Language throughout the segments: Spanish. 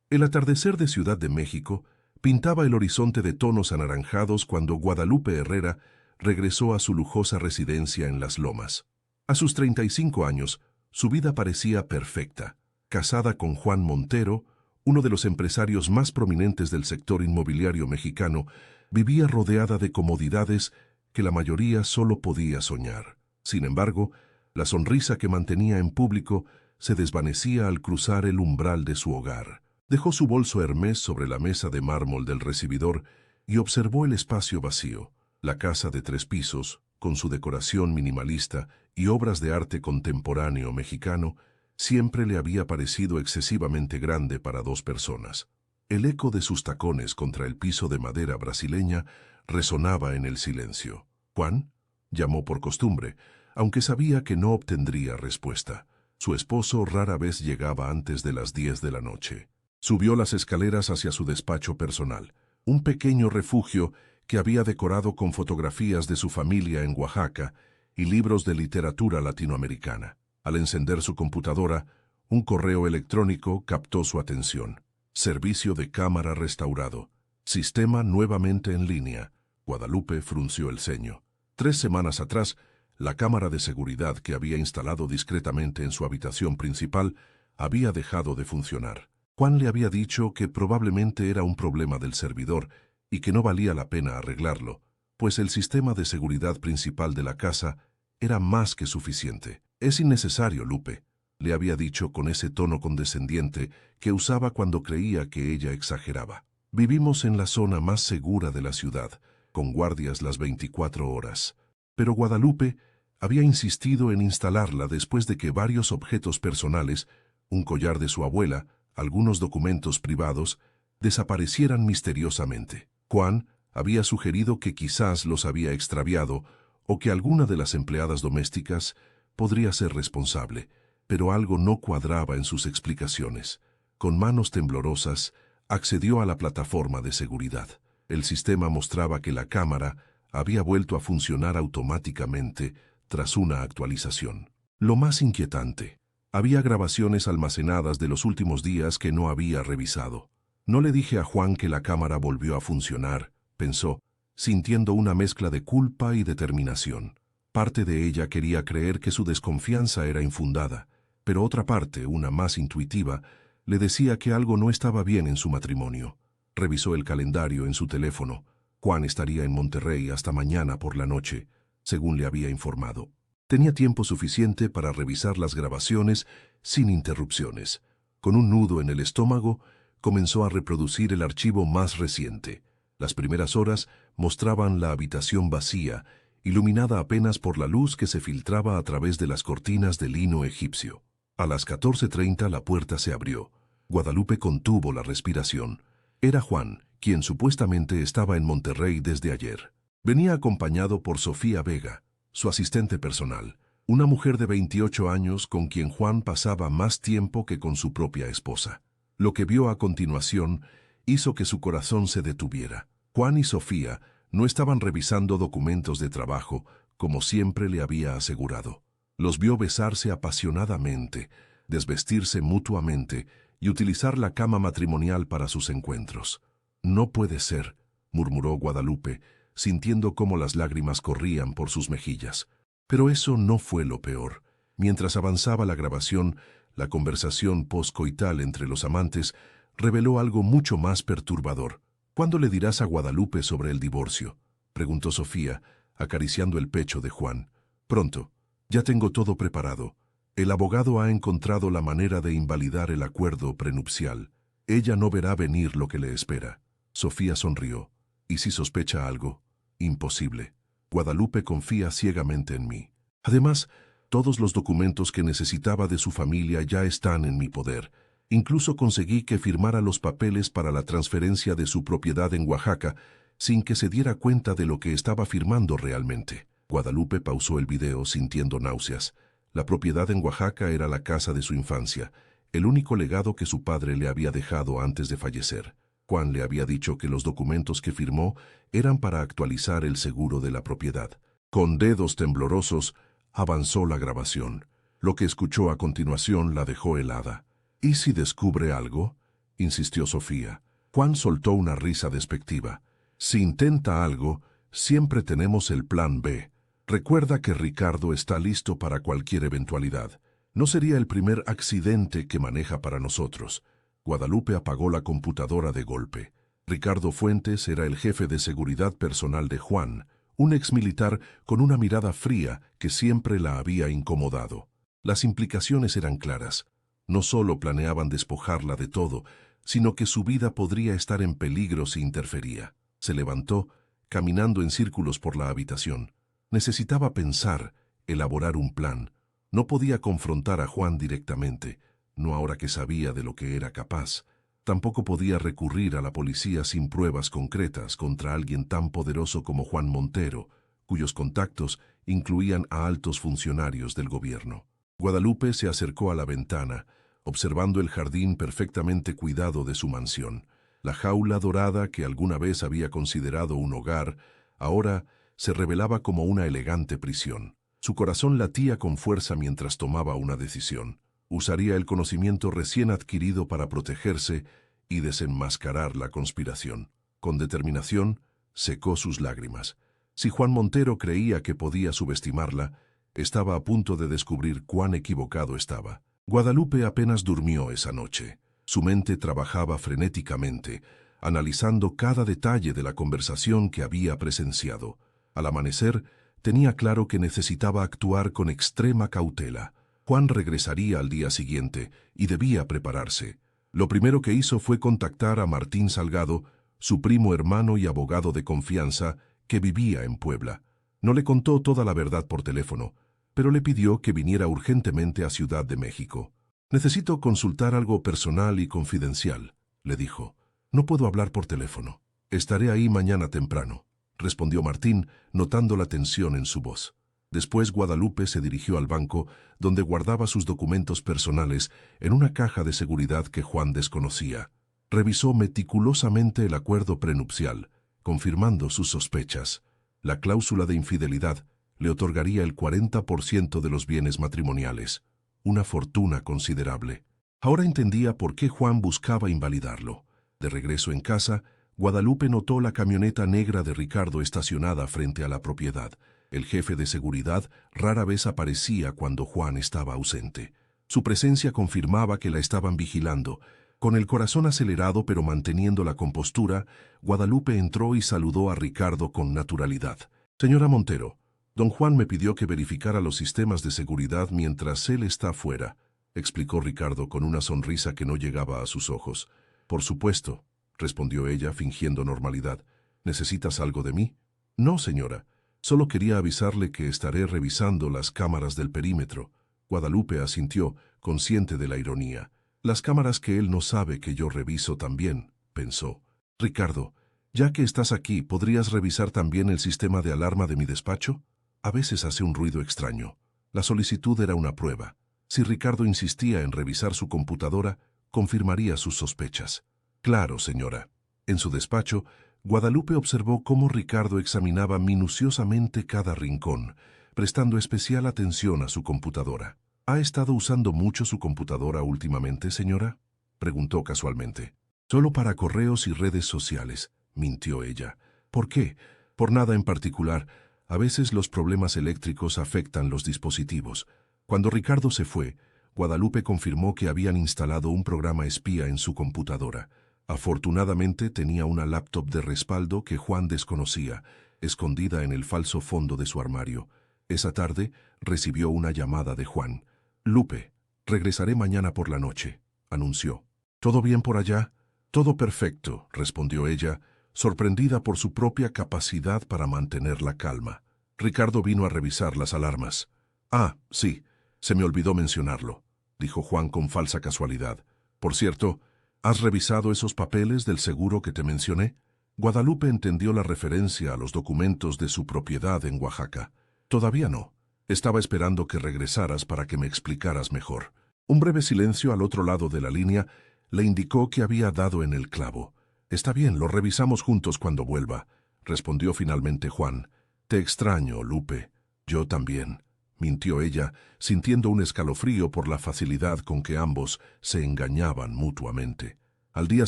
El atardecer de Ciudad de México pintaba el horizonte de tonos anaranjados cuando Guadalupe Herrera regresó a su lujosa residencia en Las Lomas. A sus 35 años, su vida parecía perfecta. Casada con Juan Montero, uno de los empresarios más prominentes del sector inmobiliario mexicano, vivía rodeada de comodidades que la mayoría solo podía soñar. Sin embargo, la sonrisa que mantenía en público se desvanecía al cruzar el umbral de su hogar. Dejó su bolso Hermès sobre la mesa de mármol del recibidor y observó el espacio vacío. La casa de 3 pisos, con su decoración minimalista y obras de arte contemporáneo mexicano, siempre le había parecido excesivamente grande para 2 personas. El eco de sus tacones contra el piso de madera brasileña resonaba en el silencio. «Juan», llamó por costumbre, aunque sabía que no obtendría respuesta. Su esposo rara vez llegaba antes de las 10 de la noche. Subió las escaleras hacia su despacho personal, un pequeño refugio que había decorado con fotografías de su familia en Oaxaca y libros de literatura latinoamericana. Al encender su computadora, un correo electrónico captó su atención. Servicio de cámara restaurado. Sistema nuevamente en línea. Guadalupe frunció el ceño. 3 semanas atrás, la cámara de seguridad que había instalado discretamente en su habitación principal había dejado de funcionar. Juan le había dicho que probablemente era un problema del servidor y que no valía la pena arreglarlo, pues el sistema de seguridad principal de la casa era más que suficiente. «Es innecesario, Lupe», le había dicho con ese tono condescendiente que usaba cuando creía que ella exageraba. «Vivimos en la zona más segura de la ciudad, con guardias las 24 horas. Pero Guadalupe había insistido en instalarla después de que varios objetos personales, un collar de su abuela, algunos documentos privados, desaparecieran misteriosamente. Juan había sugerido que quizás los había extraviado o que alguna de las empleadas domésticas podría ser responsable, pero algo no cuadraba en sus explicaciones. Con manos temblorosas, accedió a la plataforma de seguridad. El sistema mostraba que la cámara había vuelto a funcionar automáticamente tras una actualización. Lo más inquietante, había grabaciones almacenadas de los últimos días que no había revisado. «No le dije a Juan que la cámara volvió a funcionar», pensó, sintiendo una mezcla de culpa y determinación. Parte de ella quería creer que su desconfianza era infundada, pero otra parte, una más intuitiva, le decía que algo no estaba bien en su matrimonio. Revisó el calendario en su teléfono. Juan estaría en Monterrey hasta mañana por la noche, según le había informado. Tenía tiempo suficiente para revisar las grabaciones sin interrupciones. Con un nudo en el estómago, comenzó a reproducir el archivo más reciente. Las primeras horas mostraban la habitación vacía, iluminada apenas por la luz que se filtraba a través de las cortinas de lino egipcio. A las 14:30 la puerta se abrió. Guadalupe contuvo la respiración. Era Juan, quien supuestamente estaba en Monterrey desde ayer. Venía acompañado por Sofía Vega, su asistente personal, una mujer de 28 años con quien Juan pasaba más tiempo que con su propia esposa. Lo que vio a continuación hizo que su corazón se detuviera. Juan y Sofía no estaban revisando documentos de trabajo, como siempre le había asegurado. Los vio besarse apasionadamente, desvestirse mutuamente y utilizar la cama matrimonial para sus encuentros. «No puede ser», murmuró Guadalupe, sintiendo cómo las lágrimas corrían por sus mejillas. Pero eso no fue lo peor. Mientras avanzaba la grabación, la conversación poscoital entre los amantes reveló algo mucho más perturbador. «¿Cuándo le dirás a Guadalupe sobre el divorcio?», preguntó Sofía, acariciando el pecho de Juan. «Pronto. Ya tengo todo preparado. El abogado ha encontrado la manera de invalidar el acuerdo prenupcial. Ella no verá venir lo que le espera». Sofía sonrió. «¿Y si sospecha algo?» «Imposible. Guadalupe confía ciegamente en mí. Además, todos los documentos que necesitaba de su familia ya están en mi poder. Incluso conseguí que firmara los papeles para la transferencia de su propiedad en Oaxaca, sin que se diera cuenta de lo que estaba firmando realmente». Guadalupe pausó el video sintiendo náuseas. La propiedad en Oaxaca era la casa de su infancia, el único legado que su padre le había dejado antes de fallecer. Juan le había dicho que los documentos que firmó eran para actualizar el seguro de la propiedad. Con dedos temblorosos, avanzó la grabación. Lo que escuchó a continuación la dejó helada. «¿Y si descubre algo?», insistió Sofía. Juan soltó una risa despectiva. Si intenta algo, siempre tenemos el plan B. Recuerda que Ricardo está listo para cualquier eventualidad. No sería el primer accidente que maneja para nosotros. Guadalupe apagó la computadora de golpe. Ricardo Fuentes era el jefe de seguridad personal de Juan, un exmilitar con una mirada fría que siempre la había incomodado. Las implicaciones eran claras. No solo planeaban despojarla de todo, sino que su vida podría estar en peligro si interfería. Se levantó, caminando en círculos por la habitación. Necesitaba pensar, elaborar un plan. No podía confrontar a Juan directamente, no ahora que sabía de lo que era capaz. Tampoco podía recurrir a la policía sin pruebas concretas contra alguien tan poderoso como Juan Montero, cuyos contactos incluían a altos funcionarios del gobierno. Guadalupe se acercó a la ventana, observando el jardín perfectamente cuidado de su mansión. La jaula dorada que alguna vez había considerado un hogar, ahora se revelaba como una elegante prisión. Su corazón latía con fuerza mientras tomaba una decisión. Usaría el conocimiento recién adquirido para protegerse y desenmascarar la conspiración. Con determinación, secó sus lágrimas. Si Juan Montero creía que podía subestimarla, estaba a punto de descubrir cuán equivocado estaba. Guadalupe apenas durmió esa noche. Su mente trabajaba frenéticamente, analizando cada detalle de la conversación que había presenciado. Al amanecer, tenía claro que necesitaba actuar con extrema cautela. Juan regresaría al día siguiente y debía prepararse. Lo primero que hizo fue contactar a Martín Salgado, su primo hermano y abogado de confianza, que vivía en Puebla. No le contó toda la verdad por teléfono, pero le pidió que viniera urgentemente a Ciudad de México. «Necesito consultar algo personal y confidencial», le dijo. «No puedo hablar por teléfono. Estaré ahí mañana temprano», respondió Martín, notando la tensión en su voz. Después Guadalupe se dirigió al banco, donde guardaba sus documentos personales en una caja de seguridad que Juan desconocía. Revisó meticulosamente el acuerdo prenupcial, confirmando sus sospechas. La cláusula de infidelidad le otorgaría el 40% de los bienes matrimoniales, una fortuna considerable. Ahora entendía por qué Juan buscaba invalidarlo. De regreso en casa, Guadalupe notó la camioneta negra de Ricardo estacionada frente a la propiedad. El jefe de seguridad rara vez aparecía cuando Juan estaba ausente. Su presencia confirmaba que la estaban vigilando. Con el corazón acelerado pero manteniendo la compostura, Guadalupe entró y saludó a Ricardo con naturalidad. «Señora Montero, don Juan me pidió que verificara los sistemas de seguridad mientras él está fuera», explicó Ricardo con una sonrisa que no llegaba a sus ojos. «Por supuesto», respondió ella fingiendo normalidad. «¿Necesitas algo de mí?» «No, señora. Solo quería avisarle que estaré revisando las cámaras del perímetro». Guadalupe asintió, consciente de la ironía. «Las cámaras que él no sabe que yo reviso también», pensó. «Ricardo, ya que estás aquí, ¿podrías revisar también el sistema de alarma de mi despacho? A veces hace un ruido extraño». La solicitud era una prueba. Si Ricardo insistía en revisar su computadora, confirmaría sus sospechas. «Claro, señora». En su despacho, Guadalupe observó cómo Ricardo examinaba minuciosamente cada rincón, prestando especial atención a su computadora. «¿Ha estado usando mucho su computadora últimamente, señora?», preguntó casualmente. «Solo para correos y redes sociales», mintió ella. «¿Por qué?». «Por nada en particular. A veces los problemas eléctricos afectan los dispositivos». Cuando Ricardo se fue, Guadalupe confirmó que habían instalado un programa espía en su computadora. Afortunadamente tenía una laptop de respaldo que Juan desconocía, escondida en el falso fondo de su armario. Esa tarde recibió una llamada de Juan. «Lupe, regresaré mañana por la noche», anunció. «¿Todo bien por allá?» «Todo perfecto», respondió ella, sorprendida por su propia capacidad para mantener la calma. «Ricardo vino a revisar las alarmas». «Ah, sí, se me olvidó mencionarlo», dijo Juan con falsa casualidad. «Por cierto, ¿has revisado esos papeles del seguro que te mencioné?». Guadalupe entendió la referencia a los documentos de su propiedad en Oaxaca. «Todavía no. Estaba esperando que regresaras para que me explicaras mejor». Un breve silencio al otro lado de la línea le indicó que había dado en el clavo. «Está bien, lo revisamos juntos cuando vuelva», respondió finalmente Juan. «Te extraño, Lupe». «Yo también», mintió ella, sintiendo un escalofrío por la facilidad con que ambos se engañaban mutuamente. Al día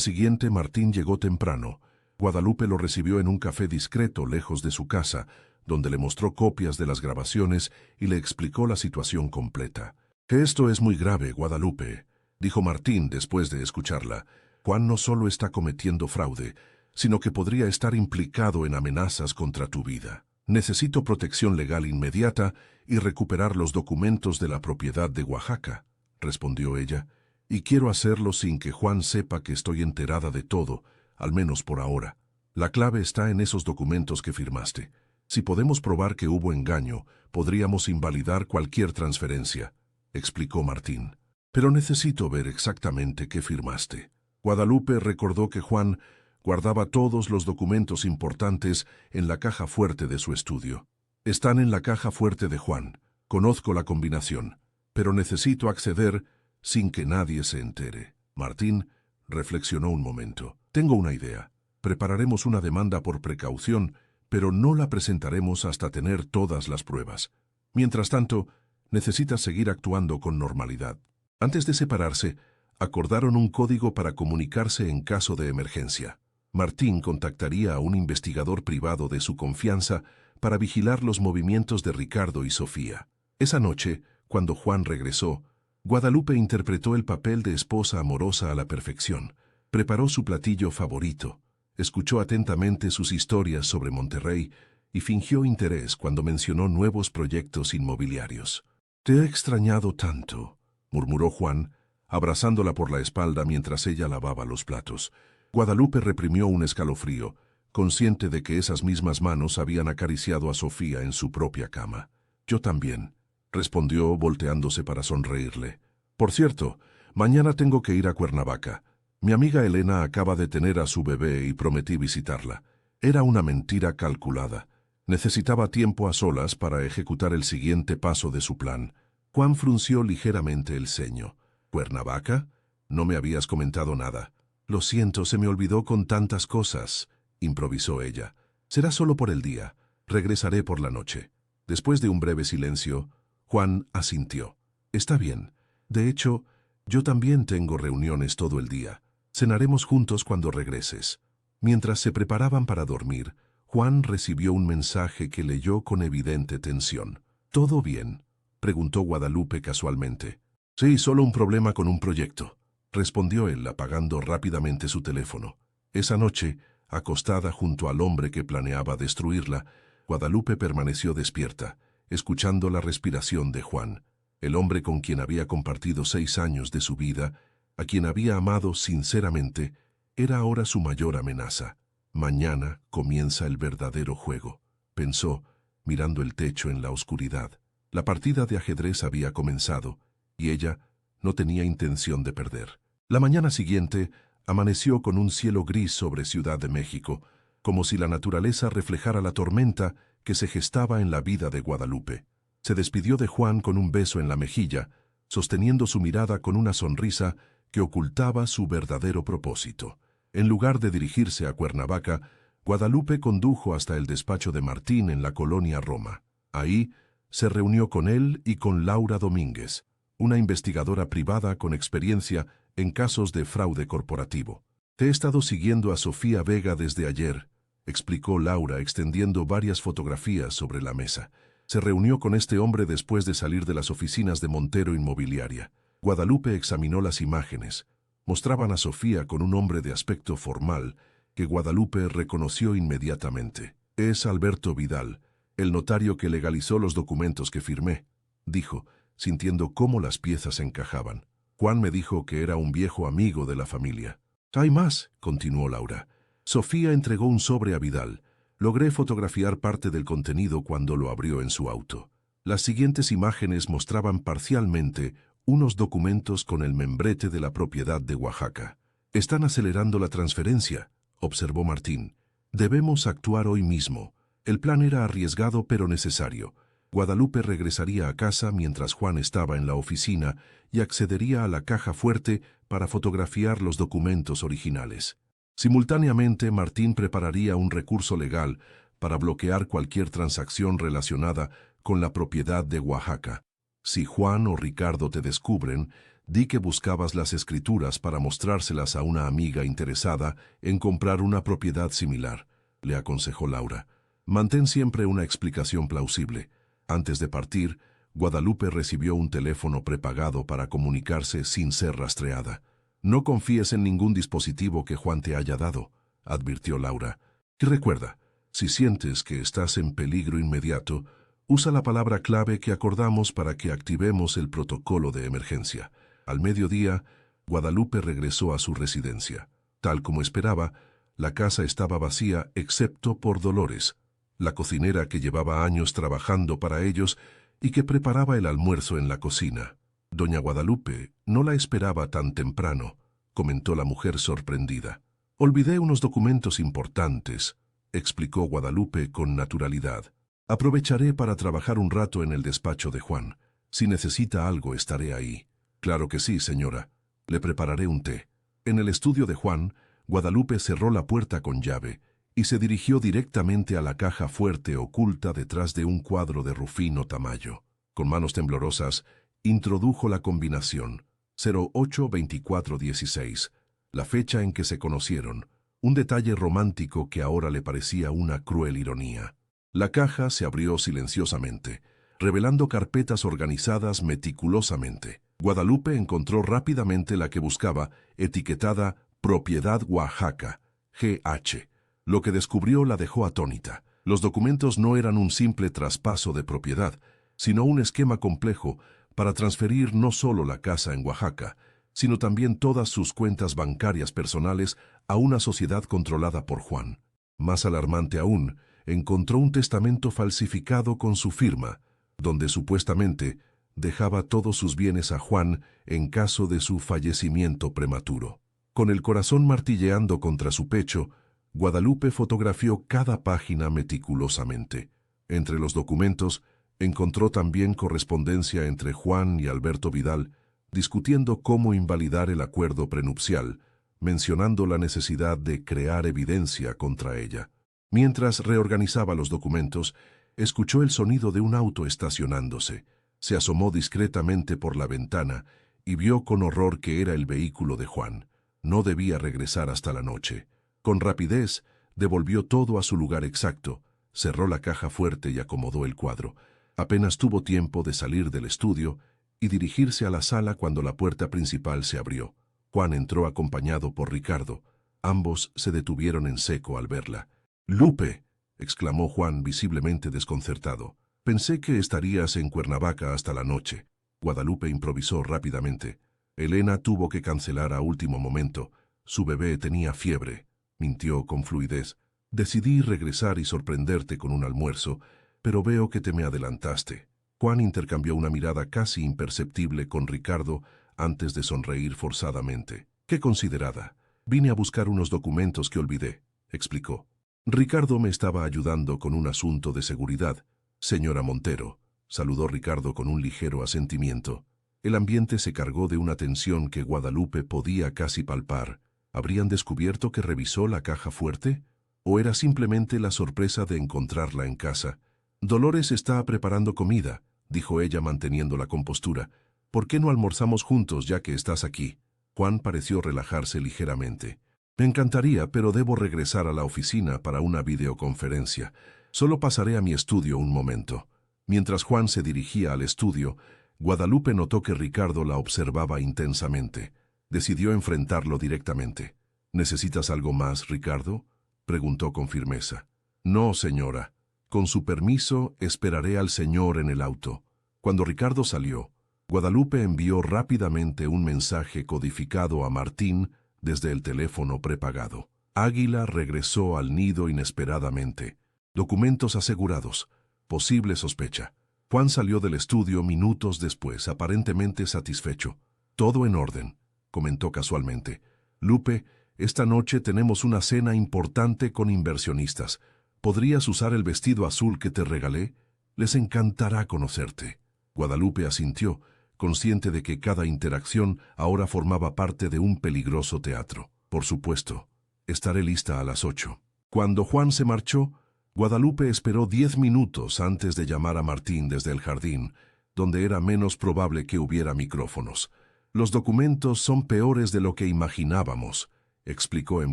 siguiente, Martín llegó temprano. Guadalupe lo recibió en un café discreto lejos de su casa, donde le mostró copias de las grabaciones y le explicó la situación completa. «Que esto es muy grave, Guadalupe», dijo Martín después de escucharla. «Juan no solo está cometiendo fraude, sino que podría estar implicado en amenazas contra tu vida. Necesito protección legal inmediata y recuperar los documentos de la propiedad de Oaxaca», respondió ella, «y quiero hacerlo sin que Juan sepa que estoy enterada de todo, al menos por ahora. La clave está en esos documentos que firmaste. Si podemos probar que hubo engaño, podríamos invalidar cualquier transferencia», explicó Martín. «Pero necesito ver exactamente qué firmaste». Guadalupe recordó que Juan guardaba todos los documentos importantes en la caja fuerte de su estudio. «Están en la caja fuerte de Juan. Conozco la combinación, pero necesito acceder sin que nadie se entere». Martín reflexionó un momento. «Tengo una idea. Prepararemos una demanda por precaución, pero no la presentaremos hasta tener todas las pruebas. Mientras tanto, necesitas seguir actuando con normalidad». Antes de separarse, acordaron un código para comunicarse en caso de emergencia. Martín contactaría a un investigador privado de su confianza para vigilar los movimientos de Ricardo y Sofía. Esa noche, cuando Juan regresó, Guadalupe interpretó el papel de esposa amorosa a la perfección. Preparó su platillo favorito, escuchó atentamente sus historias sobre Monterrey y fingió interés cuando mencionó nuevos proyectos inmobiliarios. «Te he extrañado tanto», murmuró Juan, abrazándola por la espalda mientras ella lavaba los platos. Guadalupe reprimió un escalofrío, consciente de que esas mismas manos habían acariciado a Sofía en su propia cama. «Yo también», respondió volteándose para sonreírle. «Por cierto, mañana tengo que ir a Cuernavaca. Mi amiga Elena acaba de tener a su bebé y prometí visitarla. Era una mentira calculada. Necesitaba tiempo a solas para ejecutar el siguiente paso de su plan». Juan frunció ligeramente el ceño. «¿Cuernavaca? No me habías comentado nada». «Lo siento, se me olvidó con tantas cosas», improvisó ella. «Será solo por el día. Regresaré por la noche». Después de un breve silencio, Juan asintió. «Está bien. De hecho, yo también tengo reuniones todo el día. Cenaremos juntos cuando regreses». Mientras se preparaban para dormir, Juan recibió un mensaje que leyó con evidente tensión. «¿Todo bien?», preguntó Guadalupe casualmente. «Sí, solo un problema con un proyecto», respondió él, apagando rápidamente su teléfono. Esa noche, acostada junto al hombre que planeaba destruirla, Guadalupe permaneció despierta, escuchando la respiración de Juan, el hombre con quien había compartido 6 años de su vida, a quien había amado sinceramente. Era ahora su mayor amenaza. «Mañana comienza el verdadero juego», pensó, mirando el techo en la oscuridad. La partida de ajedrez había comenzado, y ella no tenía intención de perder. La mañana siguiente amaneció con un cielo gris sobre Ciudad de México, como si la naturaleza reflejara la tormenta que se gestaba en la vida de Guadalupe. Se despidió de Juan con un beso en la mejilla, sosteniendo su mirada con una sonrisa que ocultaba su verdadero propósito. En lugar de dirigirse a Cuernavaca, Guadalupe condujo hasta el despacho de Martín en la colonia Roma. Ahí se reunió con él y con Laura Domínguez, una investigadora privada con experiencia en casos de fraude corporativo. «Te he estado siguiendo a Sofía Vega desde ayer», explicó Laura, extendiendo varias fotografías sobre la mesa. Se reunió con este hombre después de salir de las oficinas de Montero Inmobiliaria. Guadalupe examinó las imágenes. Mostraban a Sofía con un hombre de aspecto formal que Guadalupe reconoció inmediatamente. «Es Alberto Vidal, el notario que legalizó los documentos que firmé», dijo, sintiendo cómo las piezas encajaban. «Juan me dijo que era un viejo amigo de la familia». «Hay más», continuó Laura. «Sofía entregó un sobre a Vidal. Logré fotografiar parte del contenido cuando lo abrió en su auto. Las siguientes imágenes mostraban parcialmente unos documentos con el membrete de la propiedad de Oaxaca. «Están acelerando la transferencia», observó Martín. «Debemos actuar hoy mismo». El plan era arriesgado pero necesario. Guadalupe regresaría a casa mientras Juan estaba en la oficina y accedería a la caja fuerte para fotografiar los documentos originales. Simultáneamente, Martín prepararía un recurso legal para bloquear cualquier transacción relacionada con la propiedad de Oaxaca. «Si Juan o Ricardo te descubren, Di que buscabas las escrituras para mostrárselas a una amiga interesada en comprar una propiedad similar, le aconsejó Laura. Mantén siempre una explicación plausible. Antes de partir, Guadalupe recibió un teléfono prepagado para comunicarse sin ser rastreada. No confíes en ningún dispositivo que Juan te haya dado, advirtió Laura. Y recuerda, si sientes que estás en peligro inmediato, usa la palabra clave que acordamos para que activemos el protocolo de emergencia. Al mediodía, Guadalupe regresó a su residencia. Tal como esperaba, la casa estaba vacía excepto por Dolores, la cocinera que llevaba años trabajando para ellos y que preparaba el almuerzo en la cocina. Doña Guadalupe no la esperaba tan temprano, comentó la mujer sorprendida. Olvidé unos documentos importantes, explicó Guadalupe con naturalidad. Aprovecharé para trabajar un rato en el despacho de Juan. Si necesita algo, estaré ahí. Claro que sí, señora. Le prepararé un té. En el estudio de Juan, Guadalupe cerró la puerta con llave y se dirigió directamente a la caja fuerte oculta detrás de un cuadro de Rufino Tamayo. Con manos temblorosas, introdujo la combinación 082416, la fecha en que se conocieron, un detalle romántico que ahora le parecía una cruel ironía. La caja se abrió silenciosamente, revelando carpetas organizadas meticulosamente. Guadalupe encontró rápidamente la que buscaba, etiquetada Propiedad Oaxaca, GH. Lo que descubrió la dejó atónita. Los documentos no eran un simple traspaso de propiedad, sino un esquema complejo para transferir no solo la casa en Oaxaca, sino también todas sus cuentas bancarias personales a una sociedad controlada por Juan. Más alarmante aún, encontró un testamento falsificado con su firma, donde supuestamente dejaba todos sus bienes a Juan en caso de su fallecimiento prematuro. Con el corazón martilleando contra su pecho, Guadalupe fotografió cada página meticulosamente. Entre los documentos, encontró también correspondencia entre Juan y Alberto Vidal, discutiendo cómo invalidar el acuerdo prenupcial, mencionando la necesidad de crear evidencia contra ella. Mientras reorganizaba los documentos, escuchó el sonido de un auto estacionándose. Se asomó discretamente por la ventana y vio con horror que era el vehículo de Juan. No debía regresar hasta la noche. Con rapidez, devolvió todo a su lugar exacto, cerró la caja fuerte y acomodó el cuadro. Apenas tuvo tiempo de salir del estudio y dirigirse a la sala cuando la puerta principal se abrió. Juan entró acompañado por Ricardo. Ambos se detuvieron en seco al verla. «¡Lupe!», exclamó Juan visiblemente desconcertado. «Pensé que estarías en Cuernavaca hasta la noche». Guadalupe improvisó rápidamente. «Elena tuvo que cancelar a último momento. Su bebé tenía fiebre», mintió con fluidez. «Decidí regresar y sorprenderte con un almuerzo, pero veo que te me adelantaste». Juan intercambió una mirada casi imperceptible con Ricardo antes de sonreír forzadamente. «Qué considerada. Vine a buscar unos documentos que olvidé», explicó. «Ricardo me estaba ayudando con un asunto de seguridad». «Señora Montero», saludó Ricardo con un ligero asentimiento. El ambiente se cargó de una tensión que Guadalupe podía casi palpar. ¿Habrían descubierto que revisó la caja fuerte? ¿O era simplemente la sorpresa de encontrarla en casa? «Dolores está preparando comida», dijo ella manteniendo la compostura. «¿Por qué no almorzamos juntos ya que estás aquí?» Juan pareció relajarse ligeramente. «Me encantaría, pero debo regresar a la oficina para una videoconferencia. Solo pasaré a mi estudio un momento». Mientras Juan se dirigía al estudio, Guadalupe notó que Ricardo la observaba intensamente. Decidió enfrentarlo directamente. «¿Necesitas algo más, Ricardo?», preguntó con firmeza. «No, señora. Con su permiso, esperaré al señor en el auto». Cuando Ricardo salió, Guadalupe envió rápidamente un mensaje codificado a Martín desde el teléfono prepagado. Águila regresó al nido inesperadamente. Documentos asegurados. Posible sospecha. Juan salió del estudio minutos después, aparentemente satisfecho. «Todo en orden», comentó casualmente. «Lupe, esta noche tenemos una cena importante con inversionistas. ¿Podrías usar el vestido azul que te regalé? Les encantará conocerte». Guadalupe asintió, consciente de que cada interacción ahora formaba parte de un peligroso teatro. «Por supuesto. Estaré lista a las 8». Cuando Juan se marchó, Guadalupe esperó 10 minutos antes de llamar a Martín desde el jardín, donde era menos probable que hubiera micrófonos. Los documentos son peores de lo que imaginábamos, explicó en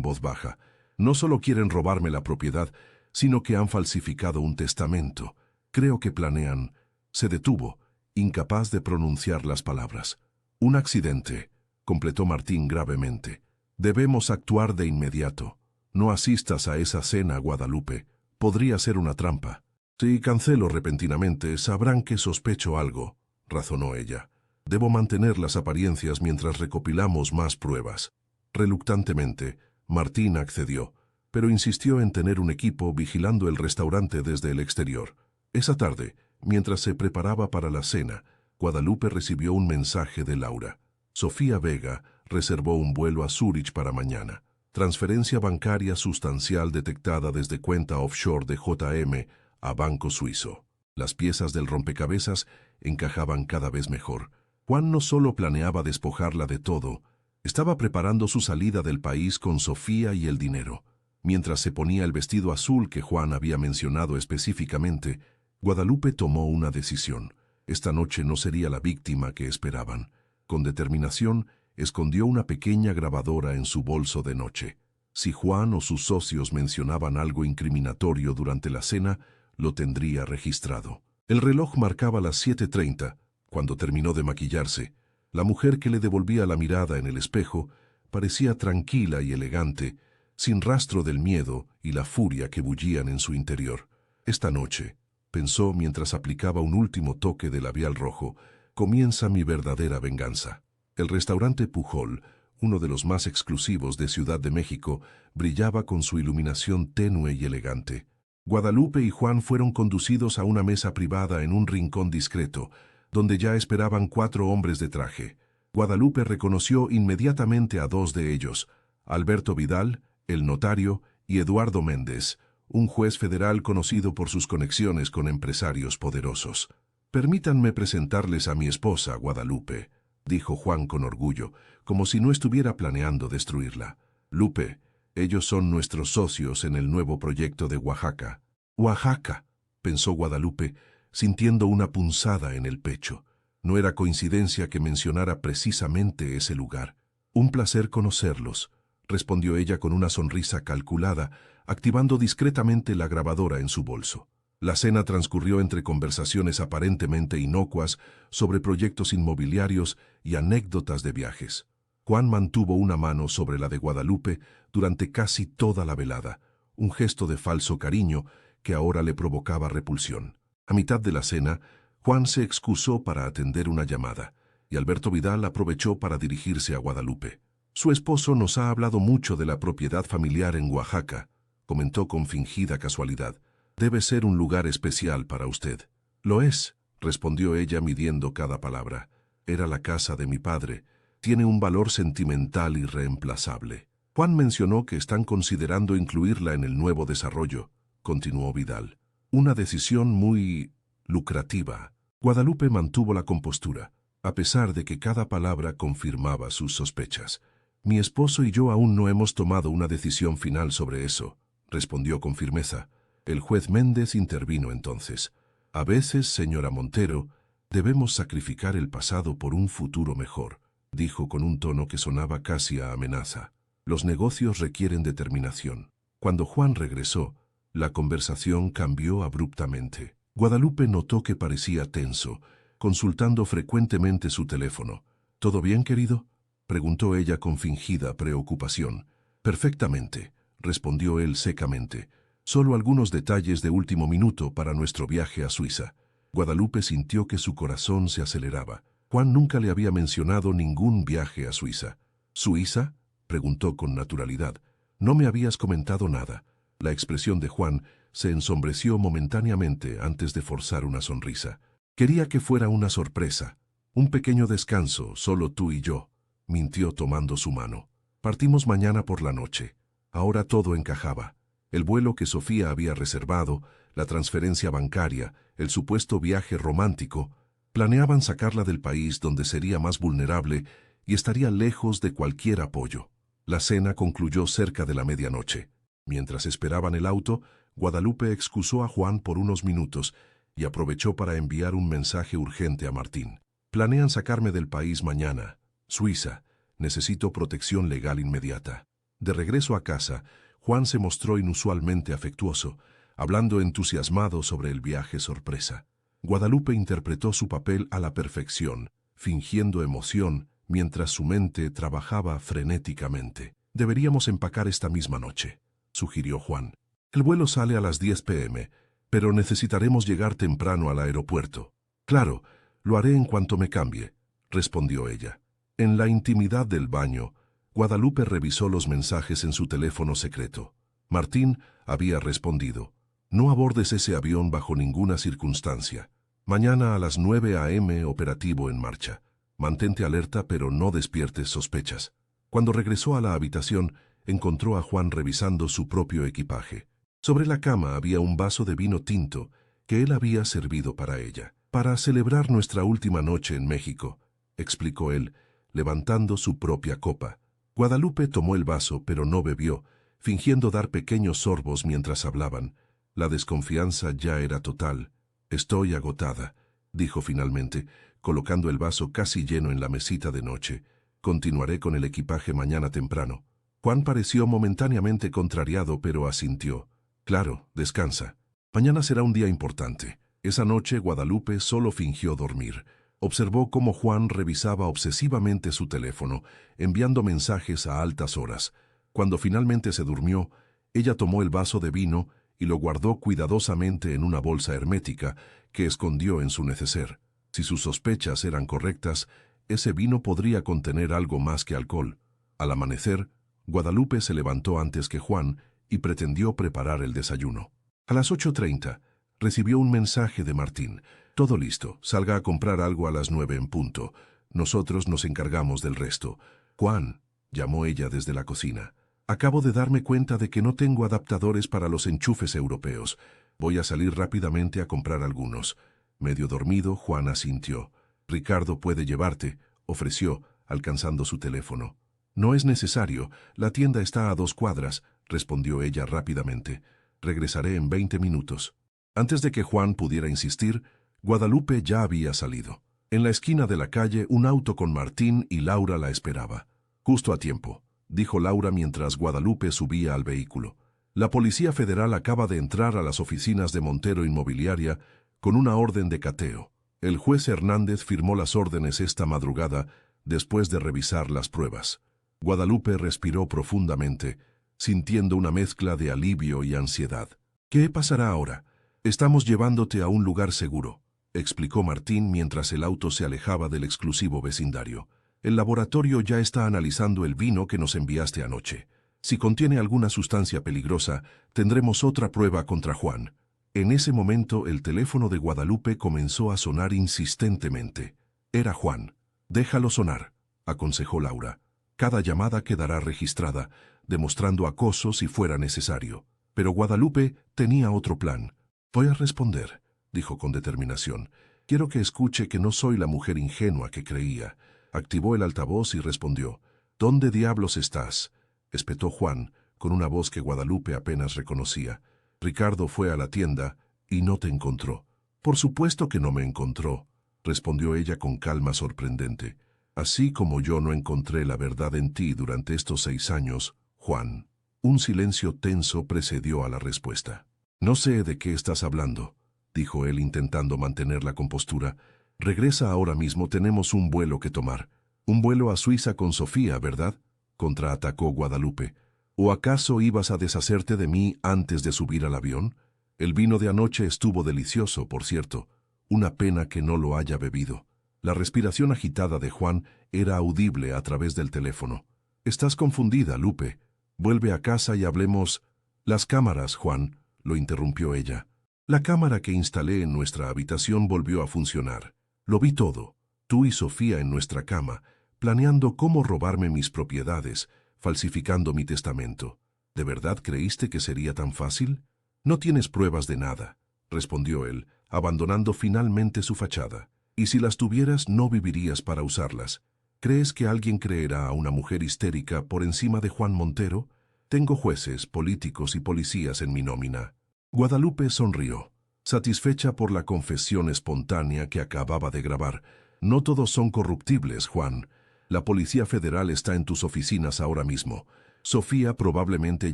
voz baja. No solo quieren robarme la propiedad, sino que han falsificado un testamento. Creo que planean. Se detuvo, incapaz de pronunciar las palabras. Un accidente, completó Martín gravemente. Debemos actuar de inmediato. No asistas a esa cena, Guadalupe. Podría ser una trampa. Si cancelo repentinamente, sabrán que sospecho algo, razonó ella. Debo mantener las apariencias mientras recopilamos más pruebas. Reluctantemente, Martín accedió, pero insistió en tener un equipo vigilando el restaurante desde el exterior. Esa tarde, mientras se preparaba para la cena, Guadalupe recibió un mensaje de Laura. Sofía Vega reservó un vuelo a Zúrich para mañana. Transferencia bancaria sustancial detectada desde cuenta offshore de JM a banco suizo. Las piezas del rompecabezas encajaban cada vez mejor. Juan no solo planeaba despojarla de todo, estaba preparando su salida del país con Sofía y el dinero. Mientras se ponía el vestido azul que Juan había mencionado específicamente, Guadalupe tomó una decisión. Esta noche no sería la víctima que esperaban. Con determinación, escondió una pequeña grabadora en su bolso de noche. Si Juan o sus socios mencionaban algo incriminatorio durante la cena, lo tendría registrado. El reloj marcaba las 7:30, cuando terminó de maquillarse. La mujer que le devolvía la mirada en el espejo parecía tranquila y elegante, sin rastro del miedo y la furia que bullían en su interior. Esta noche, pensó mientras aplicaba un último toque de labial rojo, comienza mi verdadera venganza. El restaurante Pujol, uno de los más exclusivos de Ciudad de México, brillaba con su iluminación tenue y elegante. Guadalupe y Juan fueron conducidos a una mesa privada en un rincón discreto, donde ya esperaban 4 hombres de traje. Guadalupe reconoció inmediatamente a 2 de ellos, Alberto Vidal, el notario, y Eduardo Méndez, un juez federal conocido por sus conexiones con empresarios poderosos. «Permítanme presentarles a mi esposa, Guadalupe», dijo Juan con orgullo, como si no estuviera planeando destruirla. «Lupe, ellos son nuestros socios en el nuevo proyecto de Oaxaca». «Oaxaca», pensó Guadalupe, sintiendo una punzada en el pecho. No era coincidencia que mencionara precisamente ese lugar. «Un placer conocerlos», respondió ella con una sonrisa calculada, activando discretamente la grabadora en su bolso. La cena transcurrió entre conversaciones aparentemente inocuas sobre proyectos inmobiliarios y anécdotas de viajes. Juan mantuvo una mano sobre la de Guadalupe durante casi toda la velada, un gesto de falso cariño que ahora le provocaba repulsión. A mitad de la cena, Juan se excusó para atender una llamada, y Alberto Vidal aprovechó para dirigirse a Guadalupe. «Su esposo nos ha hablado mucho de la propiedad familiar en Oaxaca», comentó con fingida casualidad. «Debe ser un lugar especial para usted». «Lo es», respondió ella midiendo cada palabra. «Era la casa de mi padre. Tiene un valor sentimental irreemplazable». «Juan mencionó que están considerando incluirla en el nuevo desarrollo», continuó Vidal. «Una decisión muy lucrativa». Guadalupe mantuvo la compostura, a pesar de que cada palabra confirmaba sus sospechas. «Mi esposo y yo aún no hemos tomado una decisión final sobre eso», respondió con firmeza. El juez Méndez intervino entonces. «A veces, señora Montero, debemos sacrificar el pasado por un futuro mejor», dijo con un tono que sonaba casi a amenaza. «Los negocios requieren determinación». Cuando Juan regresó, la conversación cambió abruptamente. Guadalupe notó que parecía tenso, consultando frecuentemente su teléfono. «¿Todo bien, querido?», preguntó ella con fingida preocupación. «Perfectamente», respondió él secamente. «Solo algunos detalles de último minuto para nuestro viaje a Suiza». Guadalupe sintió que su corazón se aceleraba. Juan nunca le había mencionado ningún viaje a Suiza. «¿Suiza?», preguntó con naturalidad. «No me habías comentado nada». La expresión de Juan se ensombreció momentáneamente antes de forzar una sonrisa. «Quería que fuera una sorpresa. Un pequeño descanso, solo tú y yo», mintió tomando su mano. «Partimos mañana por la noche». Ahora todo encajaba. El vuelo que Sofía había reservado, la transferencia bancaria, el supuesto viaje romántico, planeaban sacarla del país donde sería más vulnerable y estaría lejos de cualquier apoyo. La cena concluyó cerca de la medianoche. Mientras esperaban el auto, Guadalupe excusó a Juan por unos minutos y aprovechó para enviar un mensaje urgente a Martín. «Planean sacarme del país mañana», Suiza, necesito protección legal inmediata. De regreso a casa, Juan se mostró inusualmente afectuoso, hablando entusiasmado sobre el viaje sorpresa. Guadalupe interpretó su papel a la perfección, fingiendo emoción mientras su mente trabajaba frenéticamente. Deberíamos empacar esta misma noche, sugirió Juan. El vuelo sale a las 10 p.m., pero necesitaremos llegar temprano al aeropuerto. Claro, lo haré en cuanto me cambie, respondió ella. En la intimidad del baño, Guadalupe revisó los mensajes en su teléfono secreto. Martín había respondido: no abordes ese avión bajo ninguna circunstancia. Mañana a las 9 a.m. operativo en marcha. Mantente alerta pero no despiertes sospechas. Cuando regresó a la habitación, encontró a Juan revisando su propio equipaje. Sobre la cama había un vaso de vino tinto que él había servido para ella. Para celebrar nuestra última noche en México, explicó él, levantando su propia copa. Guadalupe tomó el vaso pero no bebió, fingiendo dar pequeños sorbos mientras hablaban. La desconfianza ya era total. Estoy agotada, dijo finalmente, colocando el vaso casi lleno en la mesita de noche. Continuaré con el equipaje mañana temprano. Juan pareció momentáneamente contrariado, pero asintió. Claro, descansa. Mañana será un día importante. Esa noche Guadalupe solo fingió dormir. Observó cómo Juan revisaba obsesivamente su teléfono, enviando mensajes a altas horas. Cuando finalmente se durmió, ella tomó el vaso de vino y lo guardó cuidadosamente en una bolsa hermética que escondió en su neceser. Si sus sospechas eran correctas, ese vino podría contener algo más que alcohol. Al amanecer, Guadalupe se levantó antes que Juan y pretendió preparar el desayuno. A las 8:30, recibió un mensaje de Martín. Todo listo, salga a comprar algo a las 9 en punto. Nosotros nos encargamos del resto. Juan, llamó ella desde la cocina. Acabo de darme cuenta de que no tengo adaptadores para los enchufes europeos. Voy a salir rápidamente a comprar algunos. Medio dormido, Juan asintió. Ricardo puede llevarte, ofreció, alcanzando su teléfono. No es necesario, la tienda está a 2 cuadras, respondió ella rápidamente. Regresaré en 20 minutos. Antes de que Juan pudiera insistir, Guadalupe ya había salido. En la esquina de la calle, un auto con Martín y Laura la esperaba. Justo a tiempo, dijo Laura mientras Guadalupe subía al vehículo. La Policía Federal acaba de entrar a las oficinas de Montero Inmobiliaria con una orden de cateo. El juez Hernández firmó las órdenes esta madrugada después de revisar las pruebas. Guadalupe respiró profundamente, sintiendo una mezcla de alivio y ansiedad. ¿Qué pasará ahora? Estamos llevándote a un lugar seguro, explicó Martín mientras el auto se alejaba del exclusivo vecindario. El laboratorio ya está analizando el vino que nos enviaste anoche. Si contiene alguna sustancia peligrosa, tendremos otra prueba contra Juan. En ese momento el teléfono de Guadalupe comenzó a sonar insistentemente. Era Juan. Déjalo sonar, aconsejó Laura. Cada llamada quedará registrada, demostrando acoso si fuera necesario. Pero Guadalupe tenía otro plan. Voy a responder, dijo con determinación. Quiero que escuche que no soy la mujer ingenua que creía. Activó el altavoz y respondió. ¿Dónde diablos estás?, espetó Juan, con una voz que Guadalupe apenas reconocía. Ricardo fue a la tienda y no te encontró. Por supuesto que no me encontró, respondió ella con calma sorprendente. Así como yo no encontré la verdad en ti durante estos 6 años, Juan. Un silencio tenso precedió a la respuesta. No sé de qué estás hablando, dijo él intentando mantener la compostura. Regresa ahora mismo, tenemos un vuelo que tomar. Un vuelo a Suiza con Sofía, ¿verdad?, contraatacó Guadalupe. ¿O acaso ibas a deshacerte de mí antes de subir al avión? El vino de anoche estuvo delicioso, por cierto. Una pena que no lo haya bebido. La respiración agitada de Juan era audible a través del teléfono. Estás confundida, Lupe. Vuelve a casa y hablemos. Las cámaras, Juan, lo interrumpió ella. La cámara que instalé en nuestra habitación volvió a funcionar. Lo vi todo. Tú y Sofía en nuestra cama, planeando cómo robarme mis propiedades, falsificando mi testamento. ¿De verdad creíste que sería tan fácil? No tienes pruebas de nada, respondió él, abandonando finalmente su fachada. Y si las tuvieras, no vivirías para usarlas. ¿Crees que alguien creerá a una mujer histérica por encima de Juan Montero? Tengo jueces, políticos y policías en mi nómina. Guadalupe sonrió, satisfecha por la confesión espontánea que acababa de grabar. No todos son corruptibles, Juan. La Policía Federal está en tus oficinas ahora mismo. Sofía probablemente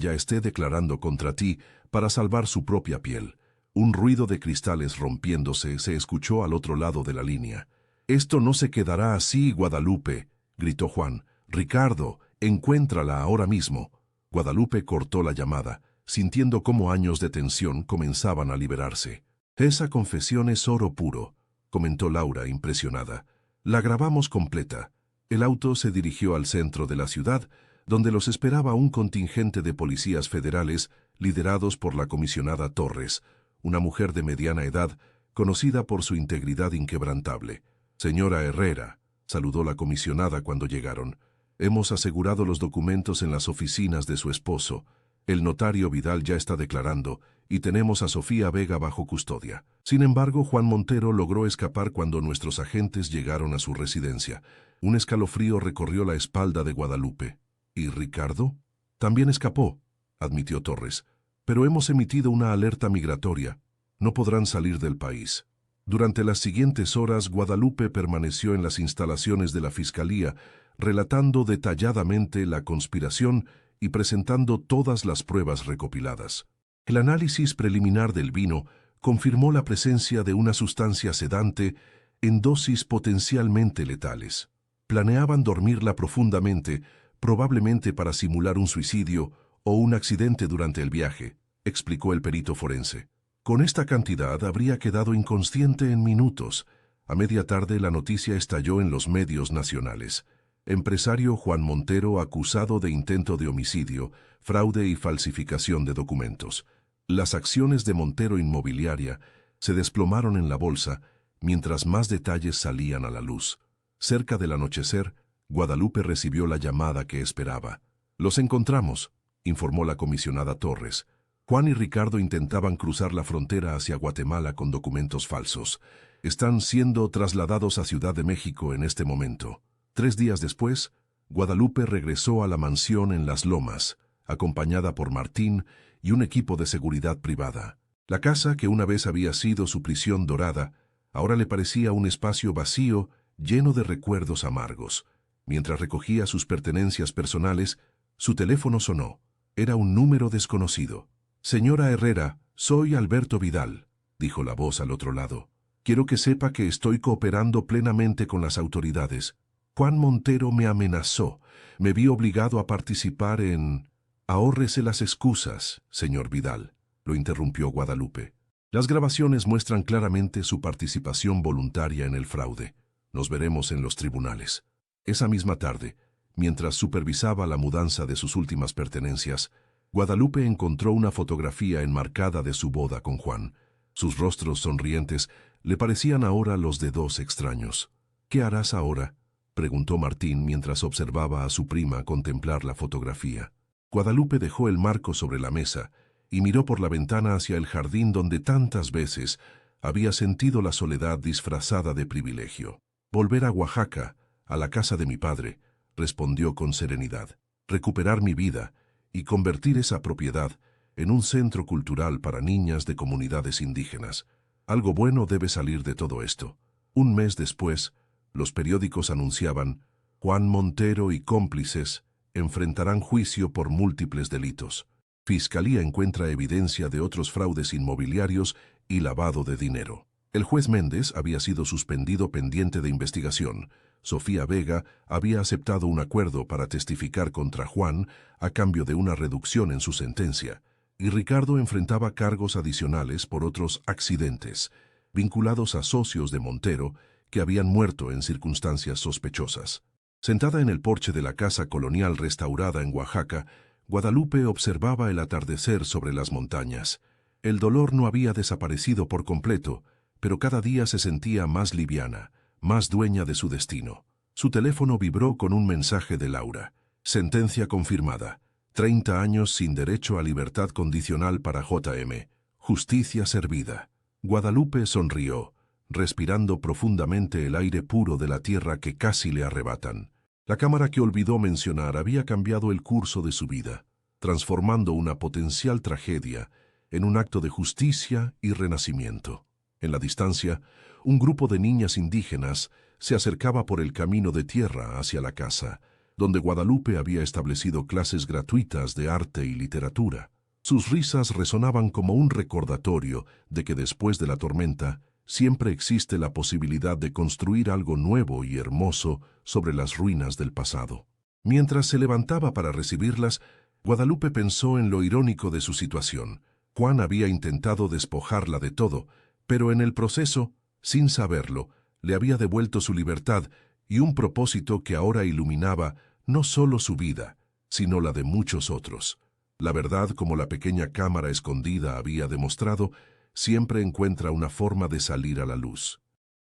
ya esté declarando contra ti para salvar su propia piel. Un ruido de cristales rompiéndose se escuchó al otro lado de la línea. «Esto no se quedará así, Guadalupe», gritó Juan. «Ricardo, encuéntrala ahora mismo». Guadalupe cortó la llamada, sintiendo cómo años de tensión comenzaban a liberarse. «Esa confesión es oro puro», comentó Laura, impresionada. «La grabamos completa». El auto se dirigió al centro de la ciudad, donde los esperaba un contingente de policías federales liderados por la comisionada Torres, una mujer de mediana edad, conocida por su integridad inquebrantable. «Señora Herrera», saludó la comisionada cuando llegaron, «hemos asegurado los documentos en las oficinas de su esposo. El notario Vidal ya está declarando y tenemos a Sofía Vega bajo custodia». Sin embargo, Juan Montero logró escapar cuando nuestros agentes llegaron a su residencia. Un escalofrío recorrió la espalda de Guadalupe. «¿Y Ricardo?» «También escapó», admitió Torres, «pero hemos emitido una alerta migratoria. No podrán salir del país». Durante las siguientes horas, Guadalupe permaneció en las instalaciones de la Fiscalía, relatando detalladamente la conspiración y presentando todas las pruebas recopiladas. El análisis preliminar del vino confirmó la presencia de una sustancia sedante en dosis potencialmente letales. Planeaban dormirla profundamente, probablemente para simular un suicidio o un accidente durante el viaje, explicó el perito forense. Con esta cantidad habría quedado inconsciente en minutos. A media tarde la noticia estalló en los medios nacionales. Empresario Juan Montero acusado de intento de homicidio, fraude y falsificación de documentos. Las acciones de Montero Inmobiliaria se desplomaron en la bolsa, mientras más detalles salían a la luz. Cerca del anochecer, Guadalupe recibió la llamada que esperaba. «Los encontramos», informó la comisionada Torres. «Juan y Ricardo intentaban cruzar la frontera hacia Guatemala con documentos falsos. Están siendo trasladados a Ciudad de México en este momento». 3 días después, Guadalupe regresó a la mansión en Las Lomas, acompañada por Martín y un equipo de seguridad privada. La casa, que una vez había sido su prisión dorada, ahora le parecía un espacio vacío, lleno de recuerdos amargos. Mientras recogía sus pertenencias personales, su teléfono sonó. Era un número desconocido. «Señora Herrera, soy Alberto Vidal», dijo la voz al otro lado. «Quiero que sepa que estoy cooperando plenamente con las autoridades. Juan Montero me amenazó. Me vi obligado a participar en...» «Ahórrese las excusas, señor Vidal», lo interrumpió Guadalupe. «Las grabaciones muestran claramente su participación voluntaria en el fraude. Nos veremos en los tribunales». Esa misma tarde, mientras supervisaba la mudanza de sus últimas pertenencias, Guadalupe encontró una fotografía enmarcada de su boda con Juan. Sus rostros sonrientes le parecían ahora los de 2 extraños. «¿Qué harás ahora?», preguntó Martín mientras observaba a su prima contemplar la fotografía. Guadalupe dejó el marco sobre la mesa y miró por la ventana hacia el jardín donde tantas veces había sentido la soledad disfrazada de privilegio. «Volver a Oaxaca, a la casa de mi padre», respondió con serenidad. «Recuperar mi vida y convertir esa propiedad en un centro cultural para niñas de comunidades indígenas. Algo bueno debe salir de todo esto». Un mes después, los periódicos anunciaban: «Juan Montero y cómplices enfrentarán juicio por múltiples delitos. Fiscalía encuentra evidencia de otros fraudes inmobiliarios y lavado de dinero». El juez Méndez había sido suspendido pendiente de investigación. Sofía Vega había aceptado un acuerdo para testificar contra Juan a cambio de una reducción en su sentencia, y Ricardo enfrentaba cargos adicionales por otros accidentes, vinculados a socios de Montero que habían muerto en circunstancias sospechosas. Sentada en el porche de la casa colonial restaurada en Oaxaca, Guadalupe observaba el atardecer sobre las montañas. El dolor no había desaparecido por completo, pero cada día se sentía más liviana, más dueña de su destino. Su teléfono vibró con un mensaje de Laura. «Sentencia confirmada. 30 años sin derecho a libertad condicional para JM. Justicia servida». Guadalupe sonrió, respirando profundamente el aire puro de la tierra que casi le arrebatan. La cámara que olvidó mencionar había cambiado el curso de su vida, transformando una potencial tragedia en un acto de justicia y renacimiento. En la distancia, un grupo de niñas indígenas se acercaba por el camino de tierra hacia la casa, donde Guadalupe había establecido clases gratuitas de arte y literatura. Sus risas resonaban como un recordatorio de que después de la tormenta siempre existe la posibilidad de construir algo nuevo y hermoso sobre las ruinas del pasado. Mientras se levantaba para recibirlas, Guadalupe pensó en lo irónico de su situación. Juan había intentado despojarla de todo, pero en el proceso, sin saberlo, le había devuelto su libertad y un propósito que ahora iluminaba no solo su vida, sino la de muchos otros. La verdad, como la pequeña cámara escondida había demostrado, siempre encuentra una forma de salir a la luz.